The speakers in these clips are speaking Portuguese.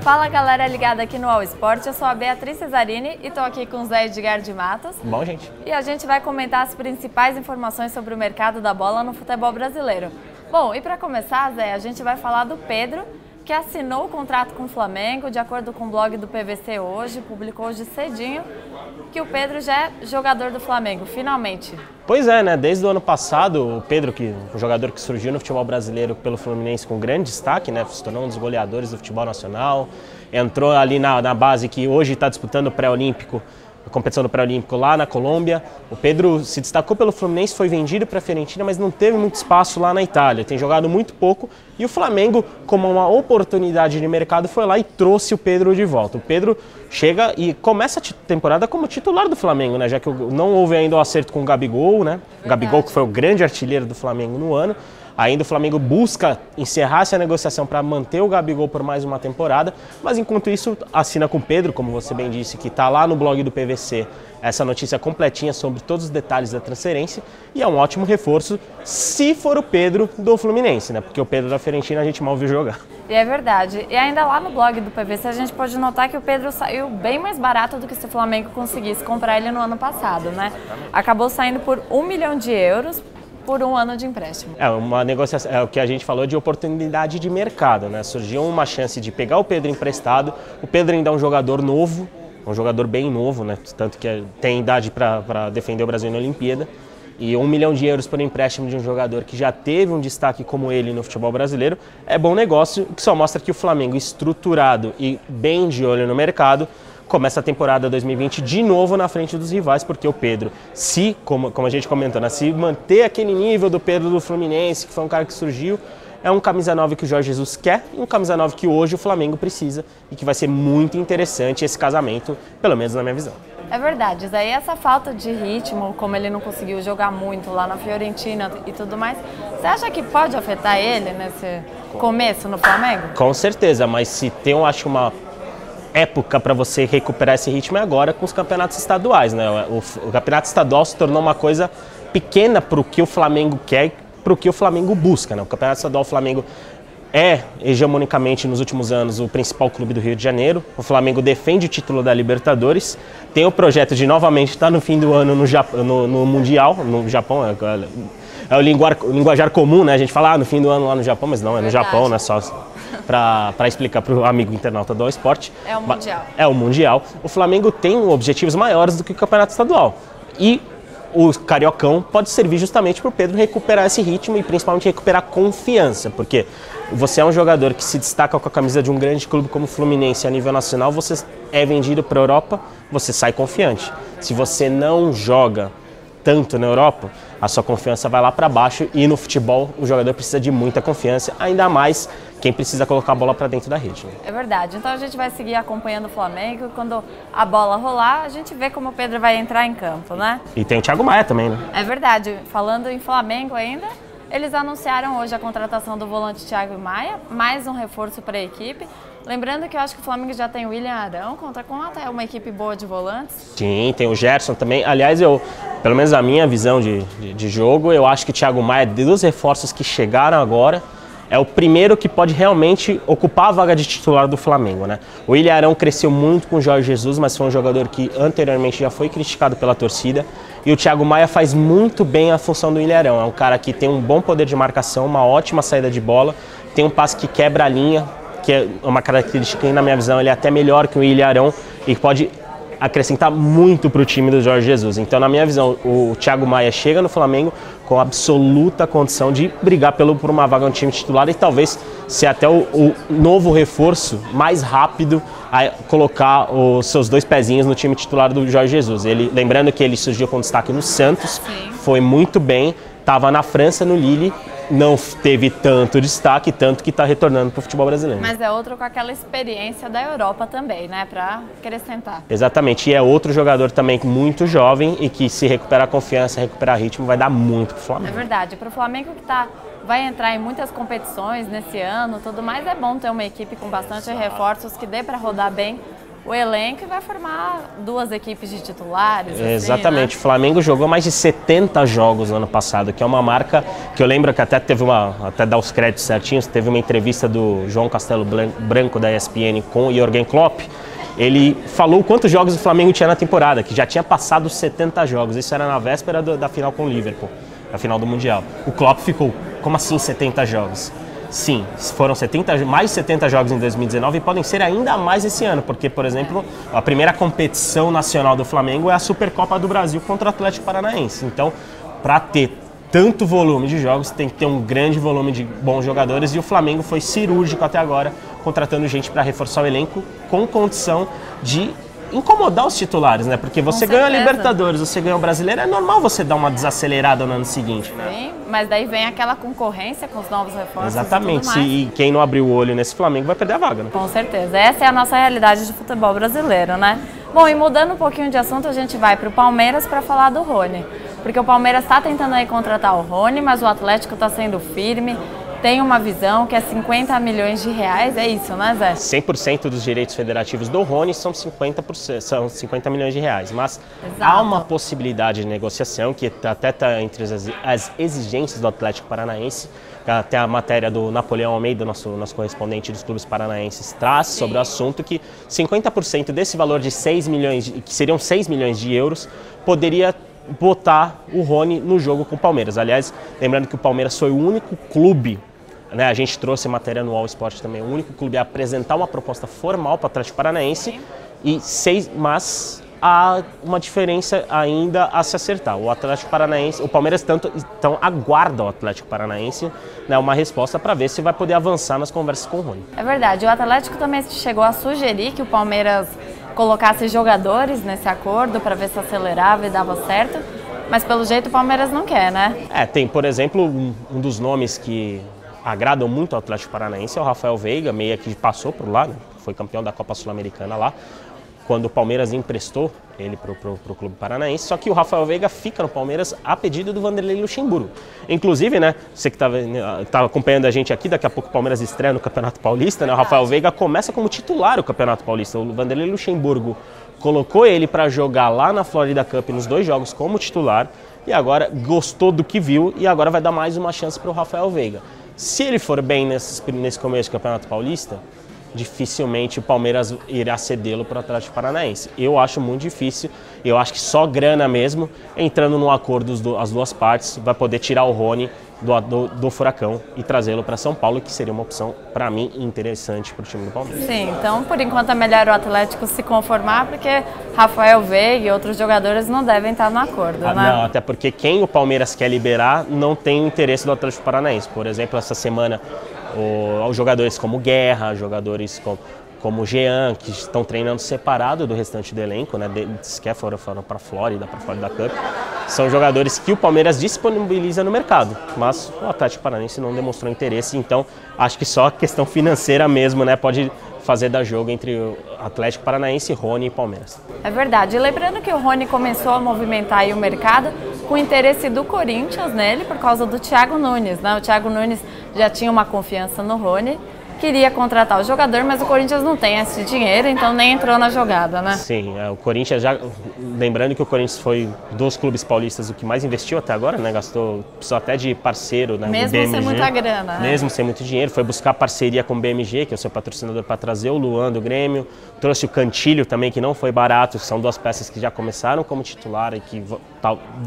Fala galera ligada aqui no All Sport, eu sou a Beatriz Cesarini e estou aqui com o Zé Edgar de Matos. Bom, gente. E a gente vai comentar as principais informações sobre o mercado da bola no futebol brasileiro. Bom, e para começar, Zé, a gente vai falar do Pedro, que assinou o contrato com o Flamengo, de acordo com o blog do PVC hoje, publicou hoje cedinho, que o Pedro já é jogador do Flamengo, finalmente. Pois é, né? Desde o ano passado, o Pedro, um jogador que surgiu no futebol brasileiro pelo Fluminense com grande destaque, né? Se tornou um dos goleadores do futebol nacional, entrou ali na base que hoje está disputando o pré-olímpico, a competição do pré-olímpico lá na Colômbia. O Pedro se destacou pelo Fluminense, foi vendido para a Fiorentina, mas não teve muito espaço lá na Itália, tem jogado muito pouco e o Flamengo, como uma oportunidade de mercado, foi lá e trouxe o Pedro de volta. O Pedro chega e começa a temporada como titular do Flamengo, né? Já que não houve ainda o acerto com o Gabigol, né? O Gabigol, que foi o grande artilheiro do Flamengo no ano. Ainda o Flamengo busca encerrar essa negociação para manter o Gabigol por mais uma temporada, mas enquanto isso assina com o Pedro, como você bem disse, que está lá no blog do PVC, essa notícia completinha sobre todos os detalhes da transferência, e é um ótimo reforço se for o Pedro do Fluminense, né? Porque o Pedro da Fiorentina a gente mal viu jogar. E é verdade. E ainda lá no blog do PVC a gente pode notar que o Pedro saiu bem mais barato do que se o Flamengo conseguisse comprar ele no ano passado, né? Acabou saindo por 1 milhão de euros por um ano de empréstimo. É uma negociação, é o que a gente falou de oportunidade de mercado, né? Surgiu uma chance de pegar o Pedro emprestado. O Pedro ainda é um jogador novo, um jogador bem novo, né? Tanto que tem idade para defender o Brasil na Olimpíada. E 1 milhão de euros por empréstimo de um jogador que já teve um destaque como ele no futebol brasileiro é bom negócio, que só mostra que o Flamengo, estruturado e bem de olho no mercado, começa a temporada 2020 de novo na frente dos rivais, porque o Pedro, como a gente comentou, né, se manter aquele nível do Pedro do Fluminense, que foi um cara que surgiu, é um camisa 9 que o Jorge Jesus quer e um camisa 9 que hoje o Flamengo precisa e que vai ser muito interessante esse casamento, pelo menos na minha visão. É verdade, Zé, e essa falta de ritmo, como ele não conseguiu jogar muito lá na Fiorentina e tudo mais, você acha que pode afetar ele nesse começo no Flamengo? Com certeza, mas se tem, eu acho, uma época para você recuperar esse ritmo é agora com os campeonatos estaduais, né? O campeonato estadual se tornou uma coisa pequena para o que o Flamengo quer, para o que o Flamengo busca, né? O campeonato estadual, o Flamengo é hegemonicamente nos últimos anos o principal clube do Rio de Janeiro. O Flamengo defende o título da Libertadores, tem o projeto de novamente estar no fim do ano no Mundial, no Japão. É o linguajar comum, né? A gente fala no fim do ano lá no Japão, mas não, é no Japão, né? Só para explicar para o amigo internauta do All Sport. É o Mundial. É o Mundial. O Flamengo tem objetivos maiores do que o Campeonato Estadual. E o Cariocão pode servir justamente para o Pedro recuperar esse ritmo e principalmente recuperar confiança, porque você é um jogador que se destaca com a camisa de um grande clube como o Fluminense a nível nacional, você é vendido para a Europa, você sai confiante. Se você não joga tanto na Europa, a sua confiança vai lá para baixo e no futebol o jogador precisa de muita confiança, ainda mais quem precisa colocar a bola para dentro da rede. Né? É verdade, então a gente vai seguir acompanhando o Flamengo e quando a bola rolar, a gente vê como o Pedro vai entrar em campo, né? E tem o Thiago Maia também, né? É verdade, falando em Flamengo ainda, eles anunciaram hoje a contratação do volante Thiago Maia, mais um reforço para a equipe. Lembrando que eu acho que o Flamengo já tem o William Arão, conta com até uma equipe boa de volantes. Sim, tem o Gerson também. Aliás, pelo menos a minha visão de jogo, eu acho que o Thiago Maia, dos reforços que chegaram agora, é o primeiro que pode realmente ocupar a vaga de titular do Flamengo, né? O William Arão cresceu muito com o Jorge Jesus, mas foi um jogador que anteriormente já foi criticado pela torcida. E o Thiago Maia faz muito bem a função do William Arão. É um cara que tem um bom poder de marcação, uma ótima saída de bola, tem um passe que quebra a linha, que é uma característica que, na minha visão, ele é até melhor que o William Arão e pode acrescentar muito para o time do Jorge Jesus. Então, na minha visão, o Thiago Maia chega no Flamengo com absoluta condição de brigar por uma vaga no time titular e talvez ser até o novo reforço mais rápido a colocar os seus dois pezinhos no time titular do Jorge Jesus. Lembrando que ele surgiu com destaque no Santos, foi muito bem, estava na França, no Lille, não teve tanto destaque, tanto que está retornando para o futebol brasileiro. Mas é outro com aquela experiência da Europa também, né, para acrescentar. Exatamente, e é outro jogador também muito jovem e que se recuperar a confiança, recuperar ritmo, vai dar muito para o Flamengo. É verdade, para o Flamengo que vai entrar em muitas competições nesse ano, tudo mais, é bom ter uma equipe com bastante reforços que dê para rodar bem o elenco e vai formar 2 equipes de titulares. Exatamente, assim, né? O Flamengo jogou mais de 70 jogos no ano passado, que é uma marca que eu lembro que até teve até dar os créditos certinhos, teve uma entrevista do João Castelo Branco da ESPN com o Jürgen Klopp. Ele falou quantos jogos o Flamengo tinha na temporada, que já tinha passado os 70 jogos, isso era na véspera da final com o Liverpool, a final do Mundial. O Klopp ficou, como assim 70 jogos? Sim, foram mais de 70 jogos em 2019 e podem ser ainda mais esse ano, porque, por exemplo, a primeira competição nacional do Flamengo é a Supercopa do Brasil contra o Atlético Paranaense. Então, para ter tanto volume de jogos, tem que ter um grande volume de bons jogadores e o Flamengo foi cirúrgico até agora, contratando gente para reforçar o elenco com condição de incomodar os titulares, né? Porque você ganha a Libertadores, você ganha o Brasileiro, é normal você dar uma desacelerada no ano seguinte, né? Sim, mas daí vem aquela concorrência com os novos reforços. Exatamente, e tudo mais. E quem não abrir o olho nesse Flamengo vai perder a vaga, né? Com certeza, essa é a nossa realidade de futebol brasileiro, né? Bom, e mudando um pouquinho de assunto, a gente vai para o Palmeiras para falar do Rony. Porque o Palmeiras está tentando aí contratar o Rony, mas o Atlético está sendo firme. Tem uma visão que é 50 milhões de reais, é isso, né, Zé? 100% dos direitos federativos do Rony são 50 milhões de reais, mas Exato. Há uma possibilidade de negociação que até está entre as exigências do Atlético Paranaense, até a matéria do Napoleão Almeida, nosso correspondente dos clubes paranaenses, traz sobre o assunto que 50% desse valor de 6 milhões, que seriam 6 milhões de euros, poderia botar o Rony no jogo com o Palmeiras. Aliás, lembrando que o Palmeiras foi o único clube, né, a gente trouxe matéria no All Sport também, o único clube a apresentar uma proposta formal para o Atlético Paranaense, mas há uma diferença ainda a se acertar. O Atlético Paranaense, o Palmeiras então aguarda o Atlético Paranaense, né, uma resposta para ver se vai poder avançar nas conversas com o Rony. É verdade, o Atlético também chegou a sugerir que o Palmeiras colocasse jogadores nesse acordo para ver se acelerava e dava certo, mas pelo jeito o Palmeiras não quer, né? Tem, por exemplo, um dos nomes que agradam muito ao Atlético Paranaense é o Rafael Veiga, meia que passou por lá, né? Foi campeão da Copa Sul-Americana lá, quando o Palmeiras emprestou ele para o clube paranaense, só que o Rafael Veiga fica no Palmeiras a pedido do Vanderlei Luxemburgo. Inclusive, né, você que tá acompanhando a gente aqui, daqui a pouco o Palmeiras estreia no Campeonato Paulista, né, o Rafael Veiga começa como titular o Campeonato Paulista. O Vanderlei Luxemburgo colocou ele para jogar lá na Florida Cup nos 2 jogos como titular e agora gostou do que viu e agora vai dar mais uma chance para o Rafael Veiga. Se ele for bem nesse começo do Campeonato Paulista, dificilmente o Palmeiras irá cedê-lo para o Atlético Paranaense. Eu acho muito difícil, eu acho que só grana mesmo, entrando num acordo as duas partes, vai poder tirar o Rony do Furacão e trazê-lo para São Paulo, que seria uma opção, para mim, interessante para o time do Palmeiras. Sim, então por enquanto é melhor o Atlético se conformar, porque Rafael Veiga e outros jogadores não devem estar no acordo, né? Não, até porque quem o Palmeiras quer liberar não tem o interesse do Atlético Paranaense. Por exemplo, essa semana, os jogadores como Guerra, jogadores como Jean, que estão treinando separado do restante do elenco, né? Sequer foram para a Florida Cup. São jogadores que o Palmeiras disponibiliza no mercado, mas o Atlético Paranaense não demonstrou interesse, então acho que só a questão financeira mesmo, né, pode fazer dar jogo entre o Atlético Paranaense, Rony e Palmeiras. É verdade. E lembrando que o Rony começou a movimentar aí o mercado com o interesse do Corinthians nele por causa do Thiago Nunes, né? O Thiago Nunes já tinha uma confiança no Rony, queria contratar o jogador, mas o Corinthians não tem esse dinheiro, então nem entrou na jogada, né? Sim, o Corinthians já... Lembrando que o Corinthians foi dos clubes paulistas o que mais investiu até agora, né? Precisou até de parceiro, né? Mesmo sem muita grana, né? Mesmo sem muito dinheiro, foi buscar parceria com o BMG, que é o seu patrocinador, para trazer o Luan do Grêmio. Trouxe o Cantilho também, que não foi barato, são 2 peças que já começaram como titular e que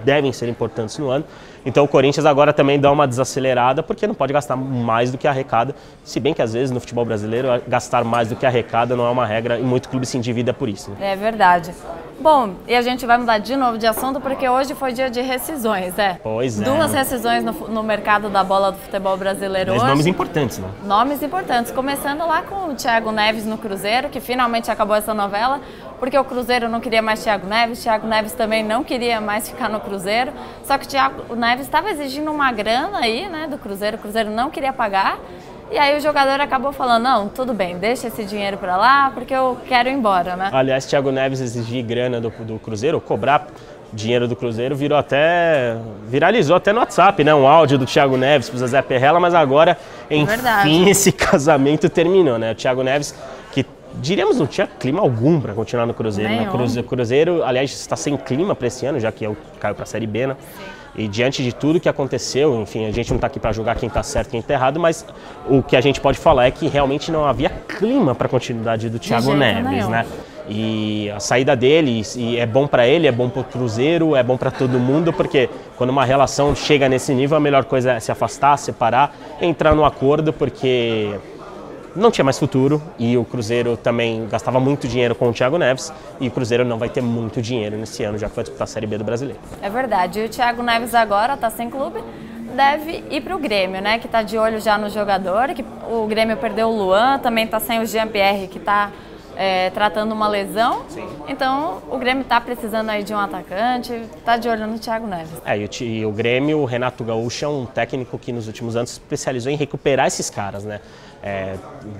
devem ser importantes no ano. Então o Corinthians agora também dá uma desacelerada, porque não pode gastar mais do que arrecada, se bem que às vezes no futebol brasileiro gastar mais do que arrecada não é uma regra e muito clube se endivida por isso, né? É verdade. Bom, e a gente vai mudar de novo de assunto porque hoje foi dia de rescisões, Pois é. 2 rescisões no mercado da bola do futebol brasileiro hoje. Nomes importantes, né? Nomes importantes, começando lá com o Thiago Neves no Cruzeiro, que finalmente acabou essa novela, porque o Cruzeiro não queria mais Thiago Neves também não queria mais ficar no Cruzeiro, só que o Thiago Neves estava exigindo uma grana aí, né, do Cruzeiro, o Cruzeiro não queria pagar, e aí o jogador acabou falando, não, tudo bem, deixa esse dinheiro pra lá, porque eu quero ir embora, né? Aliás, Thiago Neves exigir grana do Cruzeiro, cobrar dinheiro do Cruzeiro, viralizou até no WhatsApp, né? Um áudio do Thiago Neves pro Zezé Perrella, mas agora, enfim, esse casamento terminou, né? O Thiago Neves, que diríamos, não tinha clima algum para continuar no Cruzeiro. Né? O Cruzeiro, aliás, está sem clima para esse ano, já que caiu para a Série B, né? E diante de tudo que aconteceu, enfim, a gente não está aqui para julgar quem está certo e quem está errado, mas o que a gente pode falar é que realmente não havia clima para a continuidade do Thiago Neves, né? E a saída dele, e é bom para ele, é bom para o Cruzeiro, é bom para todo mundo, porque quando uma relação chega nesse nível, a melhor coisa é se afastar, separar, entrar no acordo, porque não tinha mais futuro e o Cruzeiro também gastava muito dinheiro com o Thiago Neves e o Cruzeiro não vai ter muito dinheiro nesse ano, já que vai disputar a Série B do Brasileiro. É verdade, e o Thiago Neves agora está sem clube, deve ir para o Grêmio, né, que está de olho já no jogador, que o Grêmio perdeu o Luan, também está sem o Jean-Pierre, que está tratando uma lesão. Sim. Então o Grêmio está precisando aí de um atacante, está de olho no Thiago Neves. E o Grêmio, o Renato Gaúcho é um técnico que nos últimos anos se especializou em recuperar esses caras, né?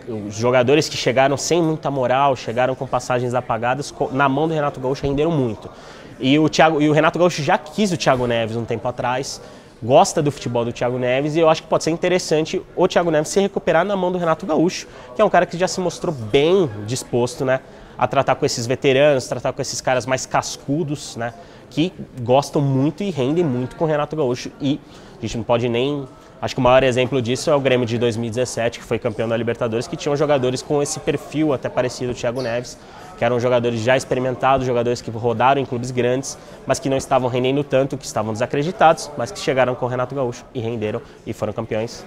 Os jogadores que chegaram sem muita moral, chegaram com passagens apagadas, na mão do Renato Gaúcho renderam muito. E o Renato Gaúcho já quis o Thiago Neves um tempo atrás, gosta do futebol do Thiago Neves e eu acho que pode ser interessante o Thiago Neves se recuperar na mão do Renato Gaúcho, que é um cara que já se mostrou bem disposto, né, a tratar com esses veteranos, tratar com esses caras mais cascudos, né, que gostam muito e rendem muito com o Renato Gaúcho. E a gente não pode nem... Acho que o maior exemplo disso é o Grêmio de 2017, que foi campeão da Libertadores, que tinham jogadores com esse perfil até parecido do Thiago Neves, que eram jogadores já experimentados, jogadores que rodaram em clubes grandes, mas que não estavam rendendo tanto, que estavam desacreditados, mas que chegaram com o Renato Gaúcho e renderam e foram campeões.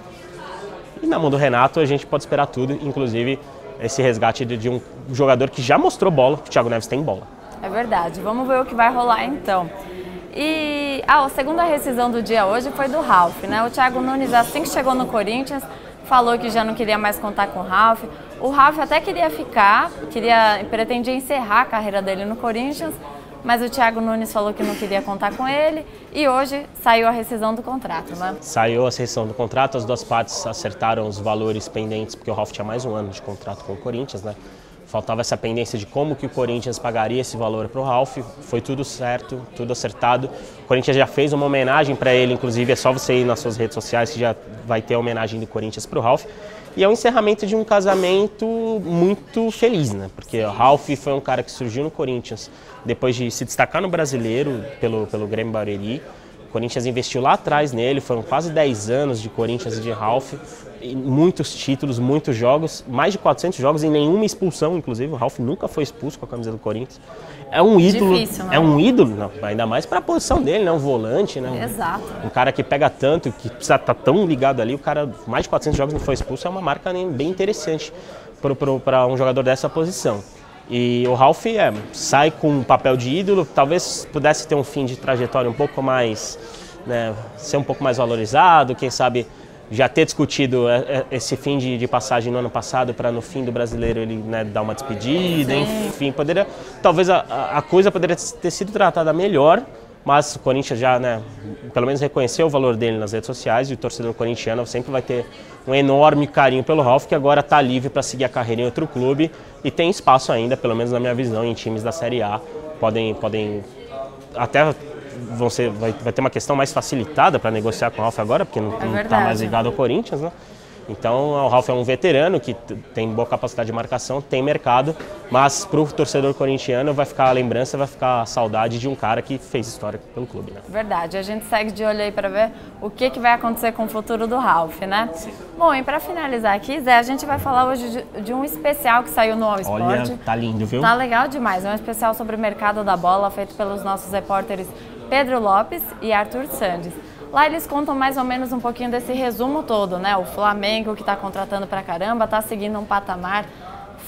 E na mão do Renato a gente pode esperar tudo, inclusive esse resgate de um jogador que já mostrou bola, que o Thiago Neves tem bola. É verdade, vamos ver o que vai rolar então. E a segunda rescisão do dia hoje foi do Ralf, né? O Thiago Nunes, assim que chegou no Corinthians, falou que já não queria mais contar com o Ralf. O Ralf até queria ficar, pretendia encerrar a carreira dele no Corinthians, mas o Thiago Nunes falou que não queria contar com ele e hoje saiu a rescisão do contrato, né? Saiu a rescisão do contrato, as duas partes acertaram os valores pendentes, porque o Ralf tinha mais um ano de contrato com o Corinthians, né? Faltava essa pendência de como que o Corinthians pagaria esse valor para o Ralf, foi tudo certo, tudo acertado. O Corinthians já fez uma homenagem para ele, inclusive é só você ir nas suas redes sociais que já vai ter a homenagem do Corinthians para o Ralf. E é o encerramento de um casamento muito feliz, né? Porque o Ralf foi um cara que surgiu no Corinthians depois de se destacar no Brasileiro pelo Grêmio Barueri. O Corinthians investiu lá atrás nele, foram quase 10 anos de Corinthians e de Ralf, muitos títulos, muitos jogos, mais de 400 jogos e nenhuma expulsão, inclusive. O Ralf nunca foi expulso com a camisa do Corinthians. É um ídolo, difícil, né? É um ídolo, não, ainda mais para a posição dele, né? Um volante, né? Exato. Um cara que pega tanto, que precisa estar tão ligado ali, o cara, mais de 400 jogos não foi expulso, é uma marca bem interessante para um jogador dessa posição. E o Ralf sai com um papel de ídolo, talvez pudesse ter um fim de trajetória um pouco mais, né, ser um pouco mais valorizado, quem sabe já ter discutido esse fim de passagem no ano passado para no fim do Brasileiro ele, né, dar uma despedida, sim. Enfim, talvez a coisa poderia ter sido tratada melhor, mas o Corinthians já, né, pelo menos reconheceu o valor dele nas redes sociais e o torcedor corintiano sempre vai ter um enorme carinho pelo Ralf, que agora está livre para seguir a carreira em outro clube e tem espaço ainda, pelo menos na minha visão, em times da Série A. Podem até vai ter uma questão mais facilitada para negociar com o Ralf agora, porque não está mais ligado ao Corinthians, né? Então o Ralf é um veterano que tem boa capacidade de marcação, tem mercado, mas para o torcedor corintiano vai ficar a lembrança, vai ficar a saudade de um cara que fez história pelo clube, né? Verdade, a gente segue de olho aí para ver o que vai acontecer com o futuro do Ralf, né? Sim. Bom, e para finalizar aqui, Zé, a gente vai falar hoje de um especial que saiu no All Sport. Olha, tá lindo, viu? Tá legal demais, é um especial sobre o mercado da bola, feito pelos nossos repórteres Pedro Lopes e Arthur Sandes. Lá eles contam mais ou menos um pouquinho desse resumo todo, né? O Flamengo, que está contratando pra caramba, está seguindo um patamar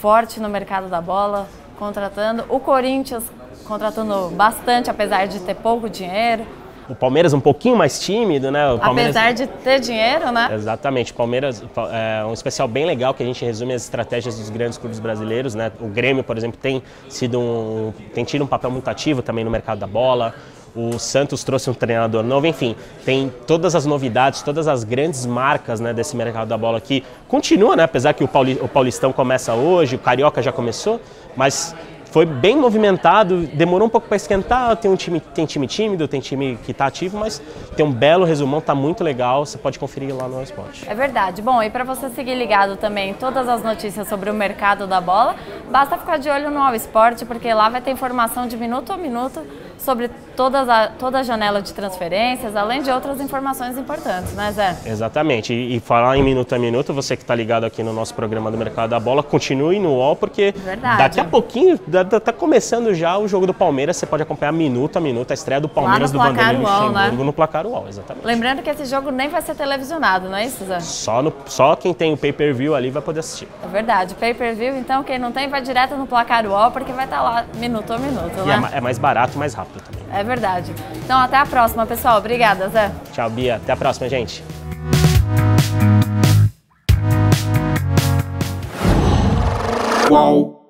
forte no mercado da bola, contratando. O Corinthians contratando bastante, apesar de ter pouco dinheiro. O Palmeiras um pouquinho mais tímido, né? Apesar de ter dinheiro, né? Exatamente. O Palmeiras é um especial bem legal que a gente resume as estratégias dos grandes clubes brasileiros, né? O Grêmio, por exemplo, tem tido um papel muito ativo também no mercado da bola. O Santos trouxe um treinador novo, enfim, tem todas as novidades, todas as grandes marcas, né, desse mercado da bola que continua, né, apesar que o Paulistão começa hoje, o Carioca já começou, mas foi bem movimentado, demorou um pouco para esquentar, tem time tímido, tem time que está ativo, mas tem um belo resumão, tá muito legal, você pode conferir lá no All Sport. É verdade. Bom, e para você seguir ligado também em todas as notícias sobre o mercado da bola, basta ficar de olho no All Sport, porque lá vai ter informação de minuto a minuto sobre toda a janela de transferências, além de outras informações importantes, né, Zé? Exatamente, e falar em minuto a minuto, você que está ligado aqui no nosso programa do Mercado da Bola, continue no UOL, porque daqui a pouquinho, tá começando já o jogo do Palmeiras, você pode acompanhar minuto a minuto a estreia do Palmeiras do Vanderlei Luxemburgo, né? No Placar UOL, exatamente. Lembrando que esse jogo nem vai ser televisionado, não é isso, Zé? Só quem tem o pay-per-view ali vai poder assistir. É verdade, pay-per-view, então quem não tem vai direto no Placar UOL, porque vai estar lá minuto a minuto, né? E é mais barato e mais rápido também. É verdade. Então até a próxima, pessoal. Obrigada, Zé. Tchau, Bia. Até a próxima, gente. UOL.